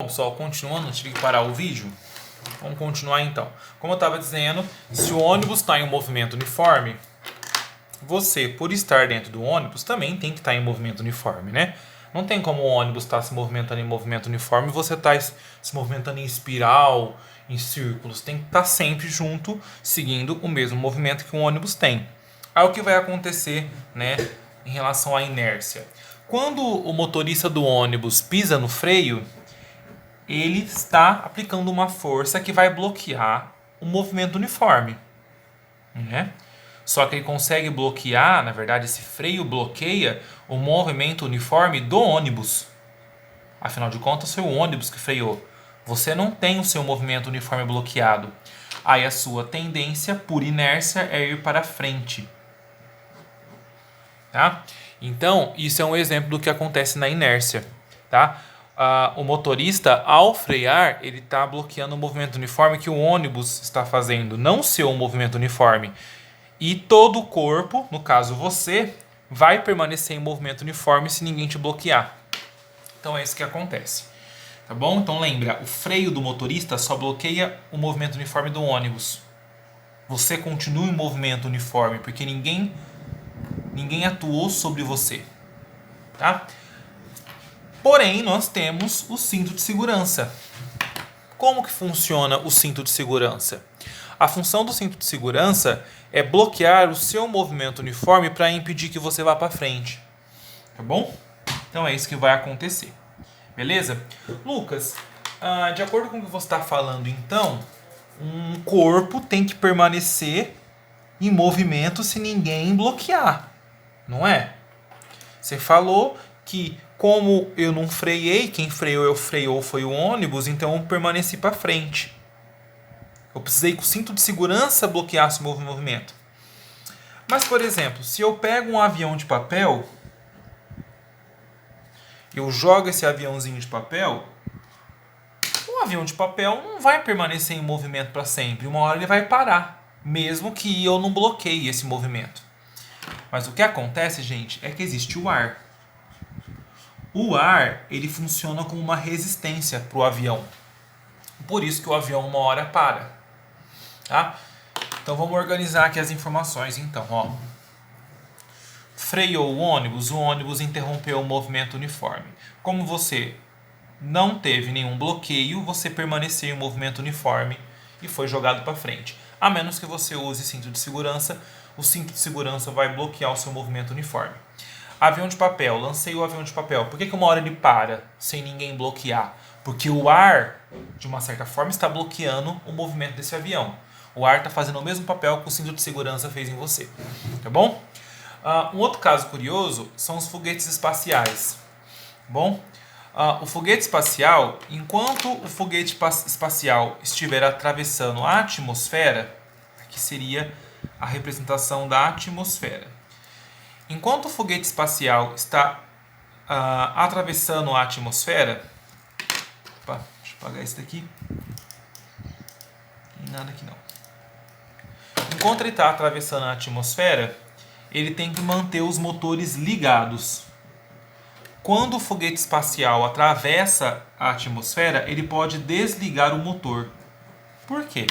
Bom, pessoal, continuando, tive que parar o vídeo. Vamos continuar então. Como eu estava dizendo, se o ônibus está em um movimento uniforme, você, por estar dentro do ônibus, também tem que estar em movimento uniforme, né? Não tem como o ônibus estar se movimentando em movimento uniforme e você estar se movimentando em espiral, em círculos. Tem que estar sempre junto, seguindo o mesmo movimento que o ônibus tem. Aí o que vai acontecer, né, em relação à inércia? Quando o motorista do ônibus pisa no freio, ele está aplicando uma força que vai bloquear o movimento uniforme, né? Só que ele consegue bloquear, na verdade, esse freio bloqueia o movimento uniforme do ônibus. Afinal de contas, foi o ônibus que freou. Você não tem o seu movimento uniforme bloqueado. Aí a sua tendência, por inércia, é ir para frente. Tá? Então, isso é um exemplo do que acontece na inércia. Tá? O motorista, ao frear, ele está bloqueando o movimento uniforme que o ônibus está fazendo, não o seu movimento uniforme. E todo o corpo, no caso você, vai permanecer em movimento uniforme se ninguém te bloquear. Então é isso que acontece. Tá bom? Então lembra, o freio do motorista só bloqueia o movimento uniforme do ônibus. Você continua em movimento uniforme, porque ninguém atuou sobre você. Tá? Porém, nós temos o cinto de segurança. Como que funciona o cinto de segurança? A função do cinto de segurança é bloquear o seu movimento uniforme para impedir que você vá para frente. Tá bom? Então é isso que vai acontecer. Beleza? Lucas, de acordo com o que você está falando, então, um corpo tem que permanecer em movimento se ninguém bloquear. Não é? Você falou que como eu não freiei, quem freou foi o ônibus, então eu permaneci para frente. Eu precisei que o cinto de segurança bloqueasse o meu movimento. Mas, por exemplo, se eu pego um avião de papel, eu jogo esse aviãozinho de papel, o avião de papel não vai permanecer em movimento para sempre. Uma hora ele vai parar, mesmo que eu não bloqueie esse movimento. Mas o que acontece, gente, é que existe o ar. O ar, ele funciona como uma resistência para o avião. Por isso que o avião uma hora para. Tá? Então vamos organizar aqui as informações. Então, ó. Freou o ônibus interrompeu o movimento uniforme. Como você não teve nenhum bloqueio, você permaneceu em movimento uniforme e foi jogado para frente. A menos que você use cinto de segurança, o cinto de segurança vai bloquear o seu movimento uniforme. Avião de papel, lancei o avião de papel. Por que uma hora ele para sem ninguém bloquear? Porque o ar, de uma certa forma, está bloqueando o movimento desse avião. O ar está fazendo o mesmo papel que o cinto de segurança fez em você. Tá bom? Um outro caso curioso são os foguetes espaciais. Bom, o foguete espacial, enquanto o foguete espacial estiver atravessando a atmosfera, aqui seria a representação da atmosfera. Enquanto o foguete espacial está atravessando a atmosfera... Opa, deixa eu apagar isso daqui. Não tem nada aqui não. Enquanto ele está atravessando a atmosfera, ele tem que manter os motores ligados. Quando o foguete espacial atravessa a atmosfera, ele pode desligar o motor. Por quê?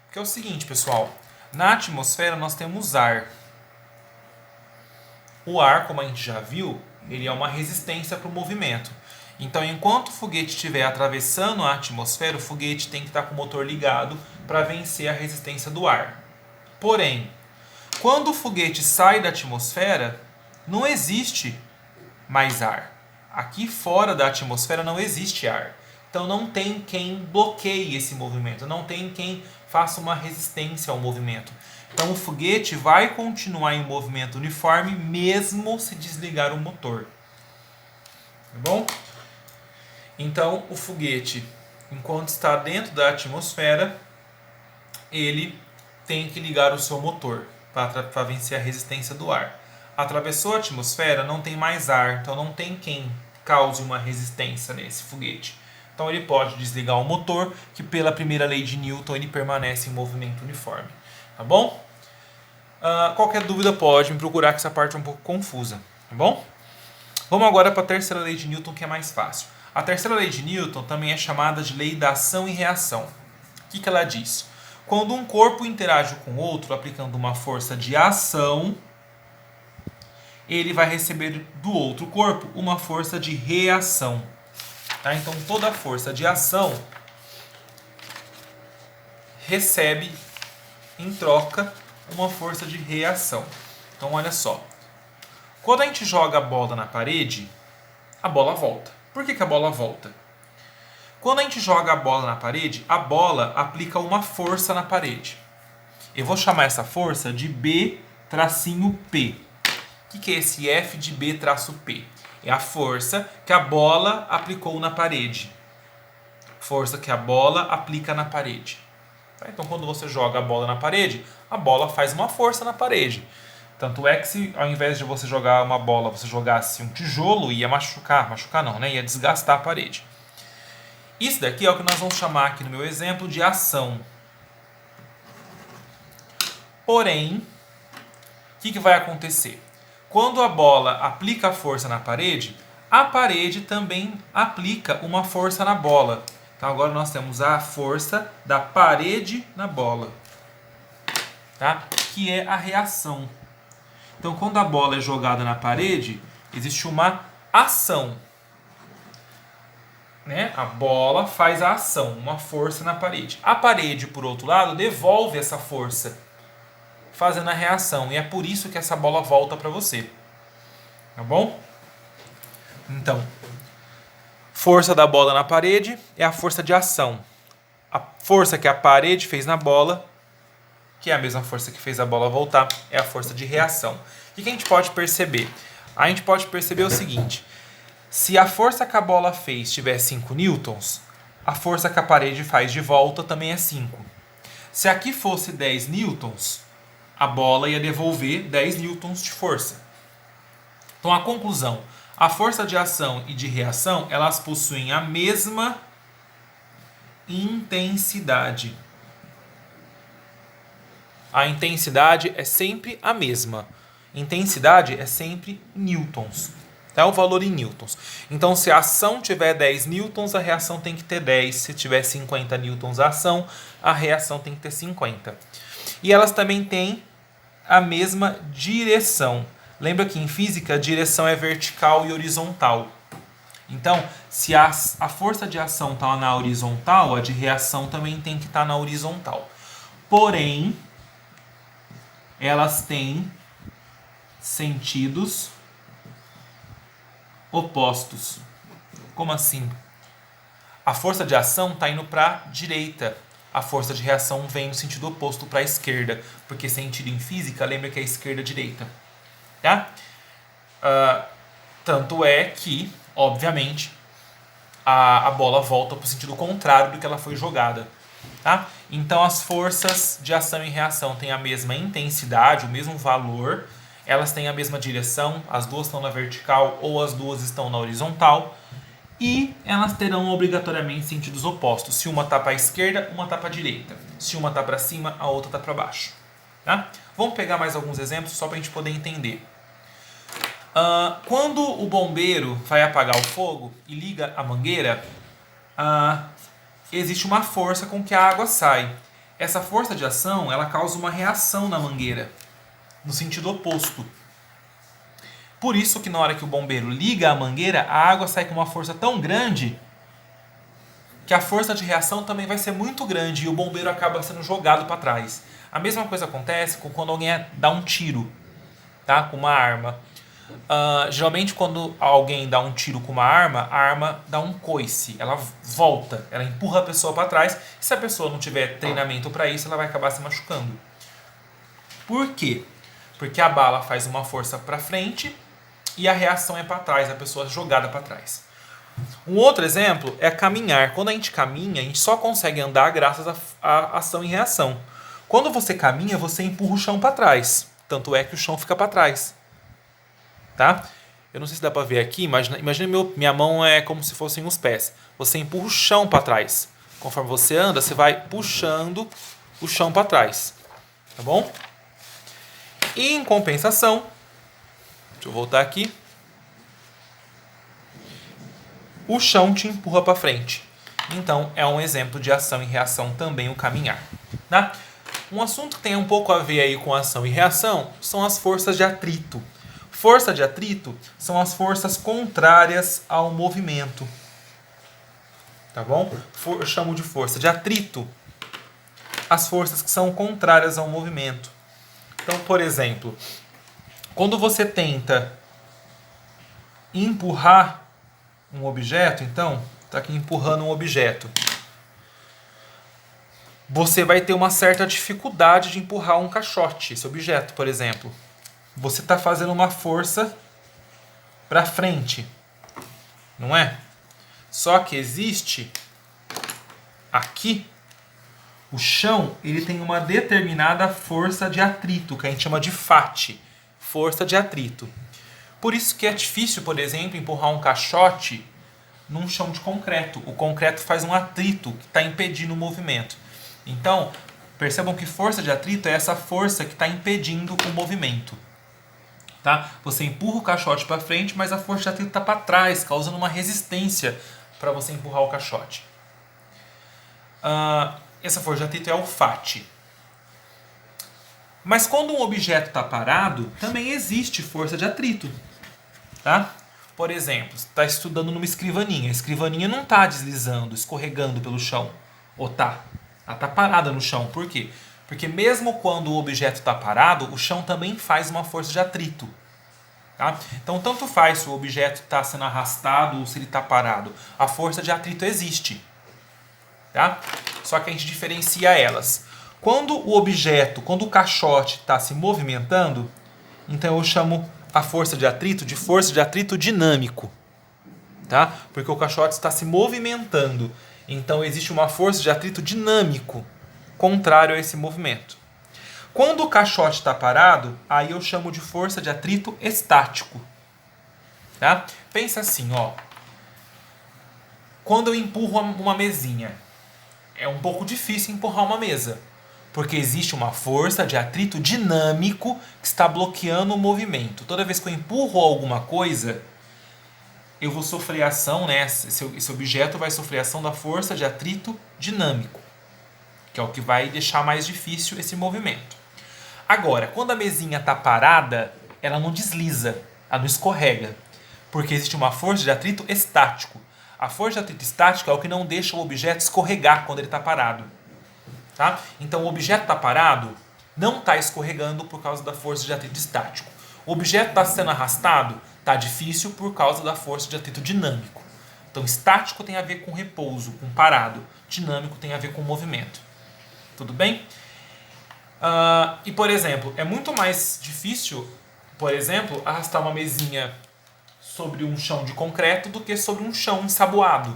Porque é o seguinte, pessoal. Na atmosfera nós temos ar. O ar, como a gente já viu, ele é uma resistência para o movimento. Então, enquanto o foguete estiver atravessando a atmosfera, o foguete tem que estar com o motor ligado para vencer a resistência do ar. Porém, quando o foguete sai da atmosfera, não existe mais ar. Aqui fora da atmosfera não existe ar. Então não tem quem bloqueie esse movimento, não tem quem faça uma resistência ao movimento. Então o foguete vai continuar em movimento uniforme mesmo se desligar o motor. Tá bom? Então o foguete, enquanto está dentro da atmosfera, ele tem que ligar o seu motor para vencer a resistência do ar. Atravessou a atmosfera, não tem mais ar, então não tem quem cause uma resistência nesse foguete. Então ele pode desligar o motor, que pela primeira lei de Newton ele permanece em movimento uniforme. Tá bom? Qualquer dúvida pode me procurar, que essa parte é um pouco confusa. Tá bom? Vamos agora para a terceira lei de Newton, que é mais fácil. A terceira lei de Newton também é chamada de lei da ação e reação. O que ela diz? Quando um corpo interage com outro aplicando uma força de ação, ele vai receber do outro corpo uma força de reação. Tá? Então, toda força de ação recebe, em troca, uma força de reação. Então, olha só. Quando a gente joga a bola na parede, a bola volta. Por que a bola volta? Quando a gente joga a bola na parede, a bola aplica uma força na parede. Eu vou chamar essa força de B-P. O que é esse F de B-P? É a força que a bola aplicou na parede. Força que a bola aplica na parede. Então, quando você joga a bola na parede, a bola faz uma força na parede. Tanto é que se ao invés de você jogar uma bola, você jogasse um tijolo, ia machucar não, né? Ia desgastar a parede. Isso daqui é o que nós vamos chamar aqui no meu exemplo de ação. Porém, o que vai acontecer? Quando a bola aplica a força na parede, a parede também aplica uma força na bola. Então agora nós temos a força da parede na bola, tá? Que é a reação. Então, quando a bola é jogada na parede, existe uma ação. Né? A bola faz a ação, uma força na parede. A parede, por outro lado, devolve essa força, fazendo a reação. E é por isso que essa bola volta para você. Tá bom? Então, força da bola na parede é a força de ação. A força que a parede fez na bola, que é a mesma força que fez a bola voltar, é a força de reação. O que a gente pode perceber? A gente pode perceber o seguinte: se a força que a bola fez tiver 5 newtons, a força que a parede faz de volta também é 5. Se aqui fosse 10 newtons, a bola ia devolver 10 newtons de força. Então, a conclusão: a força de ação e de reação, elas possuem a mesma intensidade. A intensidade é sempre a mesma. Intensidade é sempre newtons. É o valor em newtons. Então, se a ação tiver 10 newtons, a reação tem que ter 10. Se tiver 50 newtons a ação, a reação tem que ter 50. E elas também têm a mesma direção. Lembra que em física a direção é vertical e horizontal. Então, se a força de ação está na horizontal, a de reação também tem que estar na horizontal. Porém, elas têm sentidos opostos. Como assim? A força de ação está indo para a direita. A força de reação vem no sentido oposto, para a esquerda. Porque sentido em física, lembra que é esquerda-direita. Tá? Tanto é que, obviamente, a bola volta para o sentido contrário do que ela foi jogada. Tá? Então, as forças de ação e reação têm a mesma intensidade, o mesmo valor. Elas têm a mesma direção, as duas estão na vertical ou as duas estão na horizontal. E elas terão obrigatoriamente sentidos opostos. Se uma está para a esquerda, uma está para a direita. Se uma está para cima, a outra está para baixo. Tá? Vamos pegar mais alguns exemplos só para a gente poder entender. Quando o bombeiro vai apagar o fogo e liga a mangueira, existe uma força com que a água sai. Essa força de ação, ela causa uma reação na mangueira, no sentido oposto. Por isso que na hora que o bombeiro liga a mangueira, a água sai com uma força tão grande que a força de reação também vai ser muito grande e o bombeiro acaba sendo jogado para trás. A mesma coisa acontece quando alguém dá um tiro, tá? Com uma arma. Geralmente quando alguém dá um tiro com uma arma, a arma dá um coice, ela volta, ela empurra a pessoa para trás. E se a pessoa não tiver treinamento para isso, ela vai acabar se machucando. Por quê? Porque a bala faz uma força para frente e a reação é para trás, a pessoa é jogada para trás. Um outro exemplo é caminhar. Quando a gente caminha, a gente só consegue andar graças à ação e reação. Quando você caminha, você empurra o chão para trás. Tanto é que o chão fica para trás. Tá? Eu não sei se dá para ver aqui. Imagina minha mão é como se fossem os pés. Você empurra o chão para trás. Conforme você anda, você vai puxando o chão para trás. Tá bom? E em compensação, deixa eu voltar aqui. o chão te empurra para frente. Então, é um exemplo de ação e reação também o caminhar. Tá? Um assunto que tem um pouco a ver aí com ação e reação são as forças de atrito. Força de atrito são as forças contrárias ao movimento. Tá bom? Eu chamo de força de atrito as forças que são contrárias ao movimento. Então, por exemplo, quando você tenta empurrar um objeto, então, está aqui empurrando um objeto, você vai ter uma certa dificuldade de empurrar um caixote, esse objeto, por exemplo. Você está fazendo uma força para frente, não é? Só que existe aqui, o chão, ele tem uma determinada força de atrito, que a gente chama de FAT, força de atrito. Por isso que é difícil, por exemplo, empurrar um caixote num chão de concreto. O concreto faz um atrito que está impedindo o movimento. Então, percebam que força de atrito é essa força que está impedindo o movimento. Tá? Você empurra o caixote para frente, mas a força de atrito está para trás, causando uma resistência para você empurrar o caixote. Essa força de atrito é o FAT. Mas quando um objeto está parado, também existe força de atrito. Tá? Por exemplo, você está estudando numa escrivaninha. A escrivaninha não está deslizando, escorregando pelo chão. Ou tá? Ela está parada no chão. Por quê? Porque mesmo quando o objeto está parado, o chão também faz uma força de atrito. Tá? Então, tanto faz se o objeto está sendo arrastado ou se ele está parado. A força de atrito existe. Tá? Só que a gente diferencia elas. Quando o caixote está se movimentando, então eu chamo a força de atrito dinâmico. Tá? Porque o caixote está se movimentando. Então existe uma força de atrito dinâmico, contrário a esse movimento. Quando o caixote está parado, aí eu chamo de força de atrito estático. Tá? Pensa assim, ó. Quando eu empurro uma mesinha, é um pouco difícil empurrar uma mesa, porque existe uma força de atrito dinâmico que está bloqueando o movimento. Toda vez que eu empurro alguma coisa, eu vou sofrer ação, né? Esse objeto vai sofrer ação da força de atrito dinâmico, que é o que vai deixar mais difícil esse movimento. Agora, quando a mesinha está parada, ela não desliza, ela não escorrega, porque existe uma força de atrito estático. A força de atrito estático é o que não deixa o objeto escorregar quando ele está parado. Tá? Então, o objeto está parado, não está escorregando por causa da força de atrito estático. O objeto está sendo arrastado, está difícil por causa da força de atrito dinâmico. Então, estático tem a ver com repouso, com parado. Dinâmico tem a ver com movimento. Tudo bem? E, por exemplo, é muito mais difícil, por exemplo, arrastar uma mesinha sobre um chão de concreto do que sobre um chão ensaboado.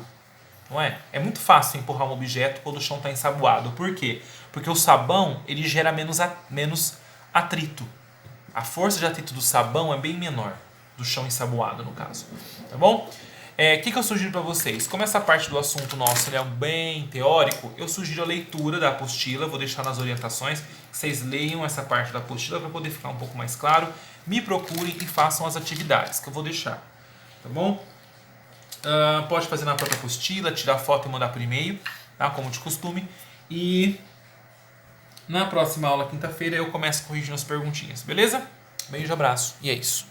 Não é? É muito fácil empurrar um objeto quando o chão está ensaboado. Por quê? Porque o sabão ele gera menos atrito. A força de atrito do sabão é bem menor, do chão ensaboado, no caso. Tá bom? O que eu sugiro para vocês? Como essa parte do assunto nosso é bem teórico, eu sugiro a leitura da apostila, vou deixar nas orientações, que vocês leiam essa parte da apostila para poder ficar um pouco mais claro. Me procurem e façam as atividades que eu vou deixar. Tá bom? Pode fazer na própria apostila, tirar foto e mandar por e-mail, tá? Como de costume. E na próxima aula, quinta-feira, eu começo corrigindo as perguntinhas, beleza? Beijo, abraço e é isso.